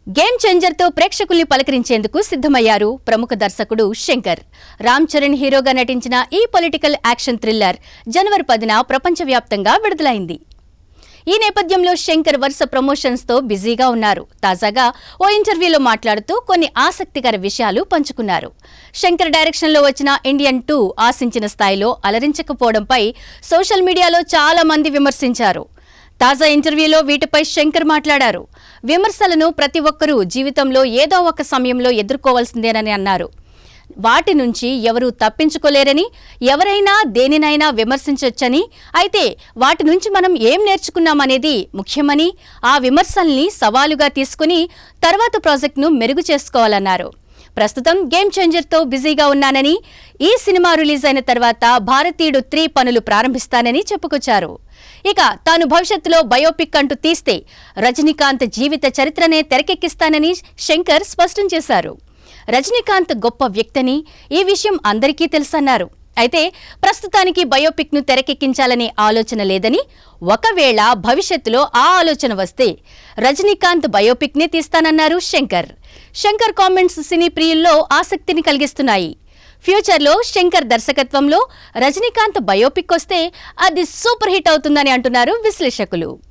Game changer తో ప్రేక్షకుల్ని పలకరించేందుకు సిద్ధమయ్యారు ప్రముఖ దర్శకుడు శంకర్. రామ్ చరణ్ హీరోగా నటించిన ఈ పొలిటికల్ యాక్షన్ థ్రిల్లర్ జనవరి 10న ప్రపంచవ్యాప్తంగా విడుదలైంది. ఈ నేపథ్యంలో శంకర్ వరుస ప్రమోషన్స్ తో బిజీగా ఉన్నారు. తాజాగా ఓ ఇంటర్వ్యూలో మాట్లాడుతూ కొన్ని ఆసక్తికర విషయాలు పంచుకున్నారు. శంకర్ డైరెక్షన్ లో వచ్చిన ఇండియన్ 2 ఆశించిన స్థాయిలో అలరించకపోవడంపై సోషల్ మీడియాలో చాలా మంది విమర్శించారు. తాజా ఇంటర్వ్యూలో వీటిపై శంకర్ మాట్లాడారు. విమర్శలను ప్రతి ఒక్కరూ జీవితంలో ఏదో ఒక సమయంలో ఎదుర్కోవాల్సిందేనని అన్నారు. వాటి నుంచి ఎవరూ తప్పించుకోలేరని, ఎవరైనా దేనినైనా విమర్శించొచ్చని, అయితే వాటి నుంచి మనం ఏం నేర్చుకున్నామనేది ముఖ్యమని, ఆ విమర్శల్ని సవాలుగా తీసుకుని తర్వాత ప్రాజెక్టును మెరుగు చేసుకోవాలన్నారు. ప్రస్తుతం గేమ్ చేంజర్ తో బిజీగా ఉన్నానని, ఈ సినిమా రిలీజ్ అయిన తర్వాత భారతీయుడు 3 పనులు ప్రారంభిస్తానని చెప్పుకొచ్చారు. ఇక తాను భవిష్యత్తులో బయోపిక్ అంటూ తీస్తే రజనీకాంత్ జీవిత చరిత్రనే తెరకెక్కిస్తానని శంకర్ స్పష్టం చేశారు. రజనీకాంత్ గొప్ప వ్యక్తని, ఈ విషయం అందరికీ తెలుసన్నారు. అయితే ప్రస్తుతానికి బయోపిక్ ను తెరకెక్కించాలనే ఆలోచన లేదని, ఒకవేళ భవిష్యత్తులో ఆ ఆలోచన వస్తే రజనీకాంత్ బయోపిక్ నే తీస్తానన్నారు శంకర్. శంకర్ కామెంట్స్ సినీ ప్రియుల్లో ఆసక్తిని కలిగిస్తున్నాయి. ఫ్యూచర్లో శంకర్ దర్శకత్వంలో రజనీకాంత్ బయోపిక్ వస్తే అది సూపర్ హిట్ అవుతుందని అంటున్నారు విశ్లేషకులు.